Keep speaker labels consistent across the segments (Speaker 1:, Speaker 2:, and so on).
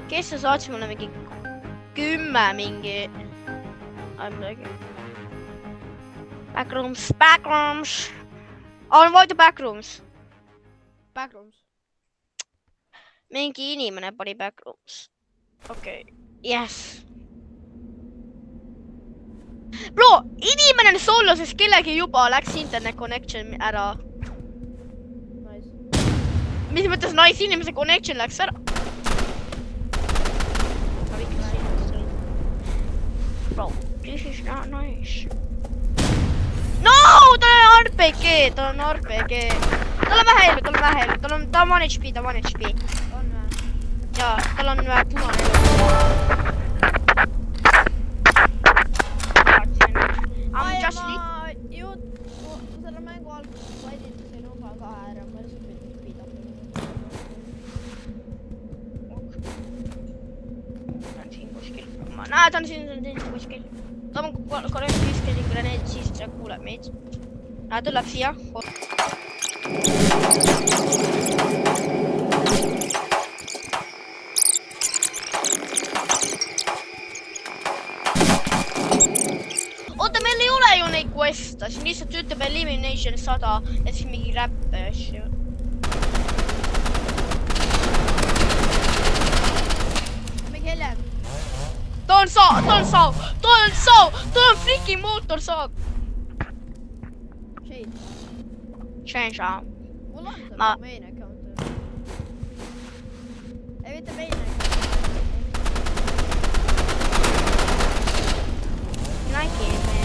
Speaker 1: Kes sa saatis mulle mingi 10 mingi... Backrooms. Avoid the backrooms. Mingi inimene pani backrooms. Okei. Yes. Bro, inimene on solo, sest kellegi juba läks internet connection ära.
Speaker 2: Nice.
Speaker 1: Mis mõttes nice, inimese connection läks ära? Bro, this is not nice. No, ta on RPG, ta on vähe elu, ta on 1 HP.
Speaker 2: On või?
Speaker 1: Jaa, tal on punane elu.
Speaker 2: Selle mängu alguses vaiditasin oma ka ära, ma lihtsalt võin pida.
Speaker 1: Ta on siin kuskil. Ta on siin kuskil. Ta on korrekt kuskil graned, siis ta kuuleb meid. Ta tuleb siia. Oota, meil ei ole ju neid questa, siin lihtsalt ütleb Elimination 100 ja siis mingi räppe asju.
Speaker 2: Mingi Helen.
Speaker 1: Ta on freaking mootorsaag. Change on.
Speaker 2: Mul on see
Speaker 1: Ma-
Speaker 2: main account. Ei, mitte main account.
Speaker 1: Nike, man.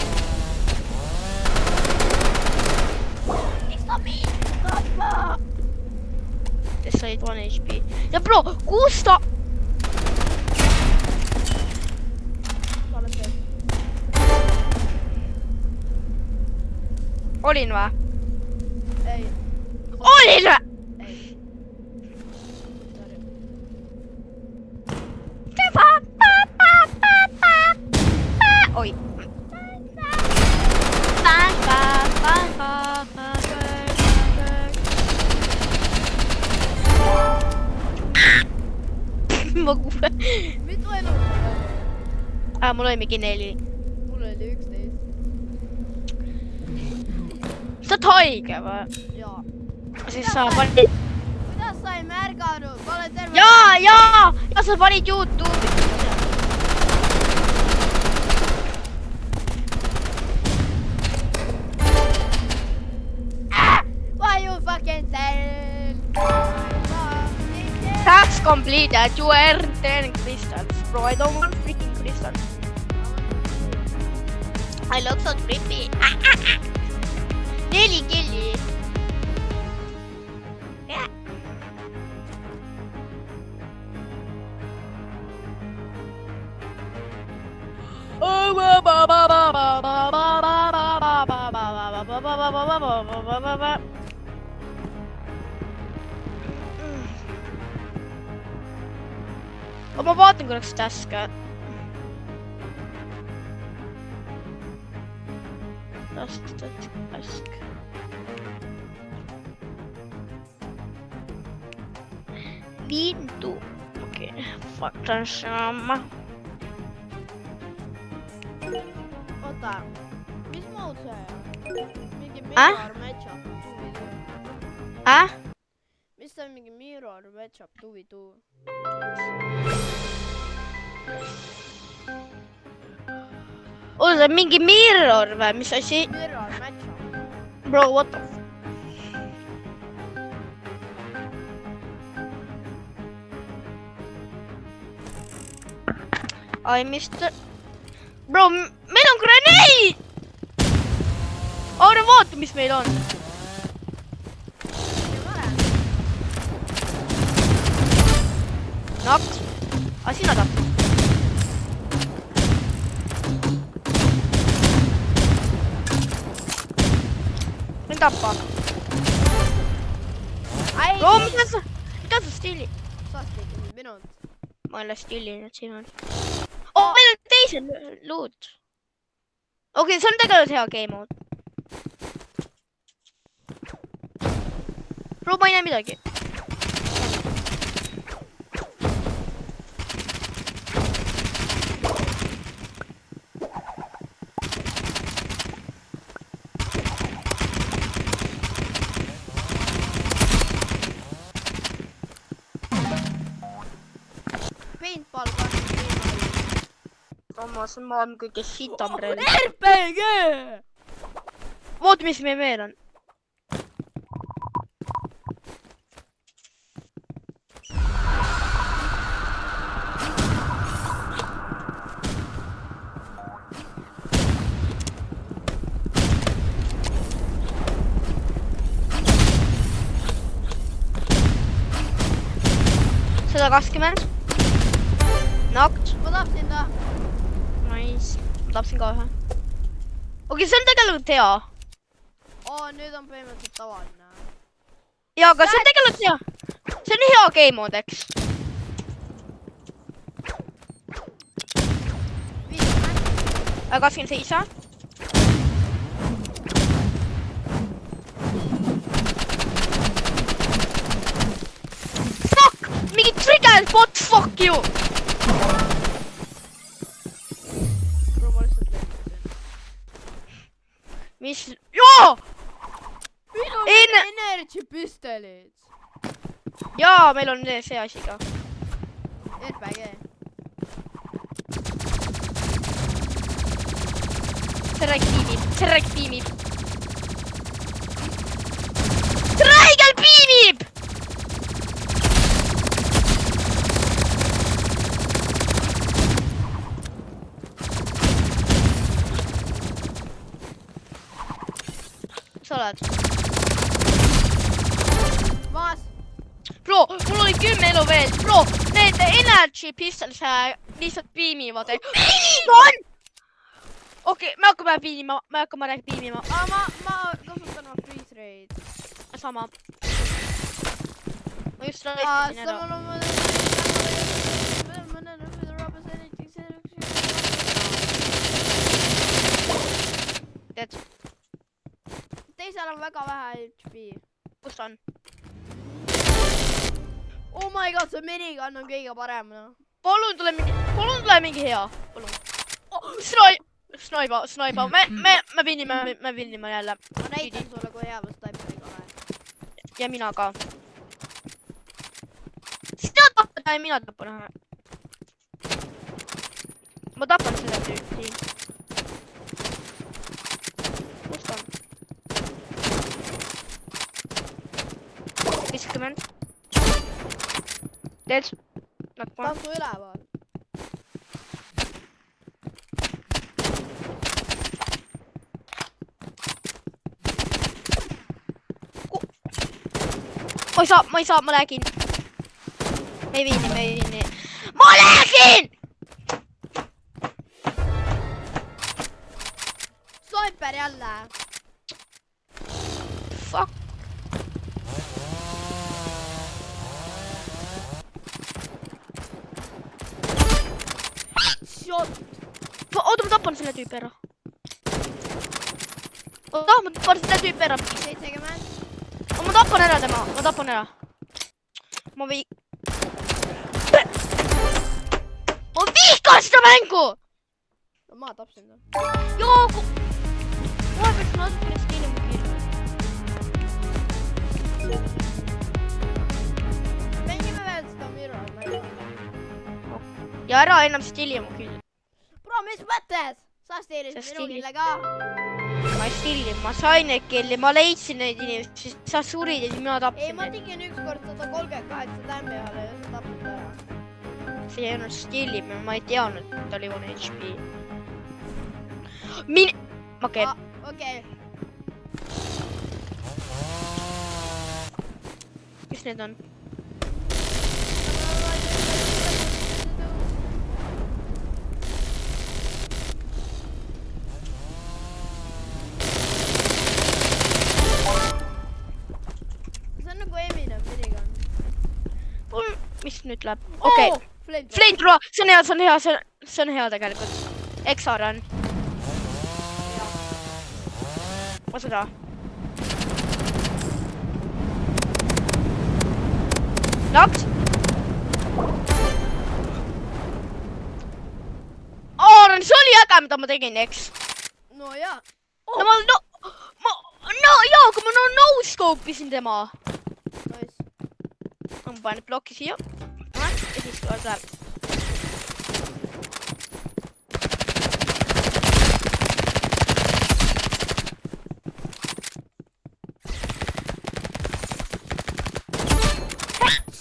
Speaker 2: Stop!
Speaker 1: This side 1 HP. Ja bro, kus ta... Olin või?
Speaker 2: Ei.
Speaker 1: Olin või?
Speaker 2: Ei. Sorry.
Speaker 1: Oi. Ma kuulen.
Speaker 2: Mitu elu?
Speaker 1: Mul oli mingi 4.
Speaker 2: Mul oli 11.
Speaker 1: Sa oled haige või?
Speaker 2: Jaa.
Speaker 1: Siis sa panid...
Speaker 2: Kuidas sa ei märganud? Ma olen terve...
Speaker 1: Jaa! Ja sa panid YouTube'i.
Speaker 2: Why you fucking say?
Speaker 1: Task completed. You earned 10 crystals. Bro, I don't want freaking crystals. I look so creepy. 4 killi. Yeah. Ma vaatan korraks task'e. Task. Lintu. Okei, vaatan sama.
Speaker 2: Oota, mis mode see on? Mingi mirror matchup 2v2. Mis see on mingi mirror matchup 2v2?
Speaker 1: On see mingi mirror või? Mis asi?
Speaker 2: Mirror matchup.
Speaker 1: Bro, what the f... I missed it. Bro, meil on grenade! Aure, vaata, mis meil on. Naks. Sina tapad. Võin tappa. Bro, mida sa stiili?
Speaker 2: Sa stiili minut.
Speaker 1: Ma ei ole stiilinud sinul. Oh, meil on teised loot. Okei, see on tegelikult hea game mode. Bro, ma ei näe midagi.
Speaker 2: Paintball kannab viimane.
Speaker 1: Samas ma olen kõige shitam relv.
Speaker 2: RPG!
Speaker 1: Voot, mis meil veel on. Seda 20. Knocked.
Speaker 2: Ma tapsin ta.
Speaker 1: Nice. Ma tapsin ka ühe. Okei, see on tegelikult hea.
Speaker 2: Nüüd on põhimõtteliselt tavaline.
Speaker 1: Ja, aga see on tegelikult hea. See on hea game mode, eks. 27. Fuck! Mingi trigger bot, fuck you!
Speaker 2: Bro, ma lihtsalt leidasin.
Speaker 1: Mis? Joo!
Speaker 2: Meil on energy pistolid.
Speaker 1: Jaa, meil on see asi ka.
Speaker 2: RPG.
Speaker 1: See räik piimib. See räigel piimib! Sa oled?
Speaker 2: Maas.
Speaker 1: Bro, mul oli 10 elu veel. Bro, need energy pistols lihtsalt piimivad. Piimid! Okei, me hakkame piimima. Ma
Speaker 2: kasutan oma freeze raid.
Speaker 1: Sama. Ma just raiskasin ära. Tead,
Speaker 2: Teisel on väga vähe HP.
Speaker 1: kus ta on?
Speaker 2: Oh my god, see minigun on kõige parem, noh.
Speaker 1: Palun tule mingi hea. Palun. Snaiba. Me vinnime jälle.
Speaker 2: Ma näitan sulle, kui hea ma snaipriga olen.
Speaker 1: Ja mina ka. Sina tapad ja mina tapan ühe. Ma tapan selle tüüpi. Kus ta on? 50. Teed?
Speaker 2: Ta on su üleval.
Speaker 1: Ma ei saa, ma räägin. Me ei viini. Ma räägin!
Speaker 2: Sniper jälle.
Speaker 1: Fuck.
Speaker 2: Shot.
Speaker 1: Oota, ma tapan selle tüüpi ära. Oota, ma tapan selle tüüpi ära.
Speaker 2: 70.
Speaker 1: Ma tapan ära tema, ma tapan ära. Ma vihkan seda mängu!
Speaker 2: Ma tapsin ta.
Speaker 1: Joo, kohe peaks natukene stiilima kirja.
Speaker 2: Mängime veel seda Mirror mängu.
Speaker 1: Ja ära enam stiilima küll.
Speaker 2: Bro, mis mõttes? Sa stiilisid minu kille ka.
Speaker 1: Ma ei stiili, ma sain neid killi, ma leidsin neid inimesi, siis sa surid ja siis mina tapsin
Speaker 2: Ei, ma tegin ükskord 138 tämmi ühele ja sa tapsid ära.
Speaker 1: See ei olnud stiilimine, ma ei teadnud, et ta oli 1 HP. Okei.
Speaker 2: Okei.
Speaker 1: Kes need on? Mis nüüd läheb? Okei. Flamethrower, see on hea, see on hea tegelikult. Exar on. Ma seda. Knocked. See oli äge, mida ma tegin, eks?
Speaker 2: No jaa.
Speaker 1: No jaa, kui ma no-scope'isin tema.
Speaker 2: Nice.
Speaker 1: Ma panen ploki siia. Ja siis tuleb.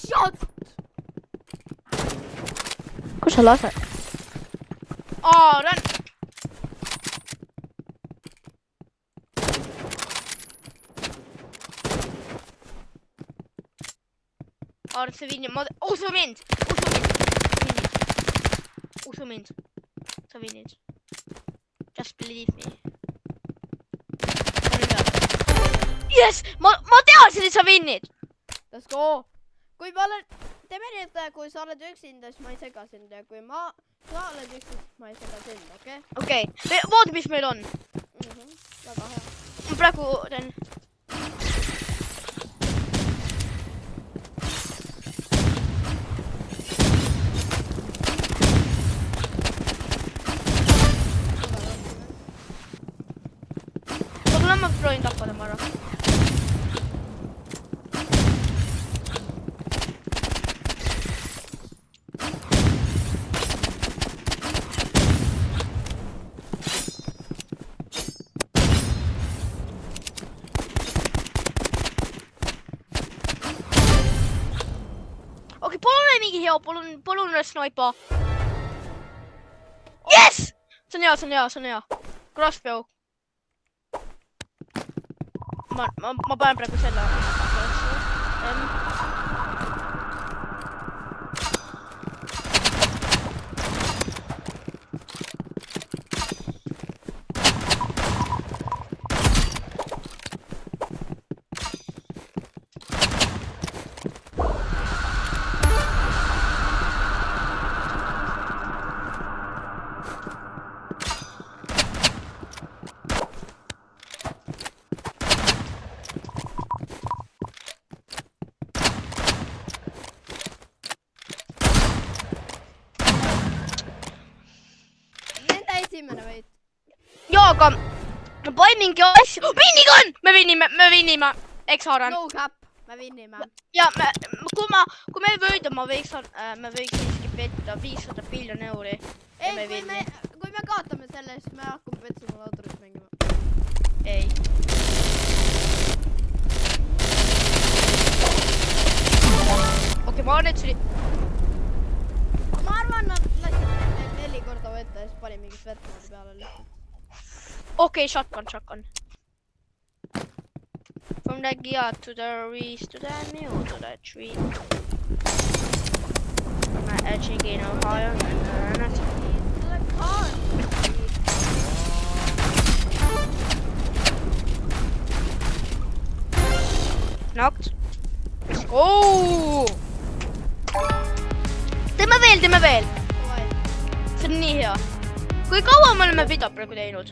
Speaker 2: Shot!
Speaker 1: Kus sa lased? Run! See vinni, usu mind! Usu mind. Sa vinnid. Just believe me. Yes! Ma teadsin, et sa vinnid!
Speaker 2: Let's go! Kui ma olen... Teeme nii, et kui sa oled üksinda, siis ma ei sega sind ja kui sa oled üksinda, siis ma ei sega sind, okei?
Speaker 1: Okei. Vaata, mis meil on.
Speaker 2: Väga hea.
Speaker 1: Ma praegu teen... Ma proovin tappa tema ära. Okei, palun mingi hea, palun sniper. Yes! See on hea. Crossbow. Ma panen praegu selle. Jaa, aga ma panin mingi asju. Minigun! Me vinnime. Eks Haaran.
Speaker 2: No cap, me vinnime.
Speaker 1: Ja, kui me võidame, me võiks siiski petta 500 miljon euri.
Speaker 2: Ei, kui me kaotame selle, siis me hakkame Pet Simulatoris mängima.
Speaker 1: Ei. Okei, ma arvan, et see oli...
Speaker 2: Ma arvan, nad lasid meil 4 korda võtta ja siis pani mingit vetmoodi peale lihtsalt.
Speaker 1: Okei, shotgun. From the gear to the reese to the new to the tree. My edging in Ohio. Knocked. Oh! Teeme veel. See on nii hea. Kui kaua me oleme video praegu teinud?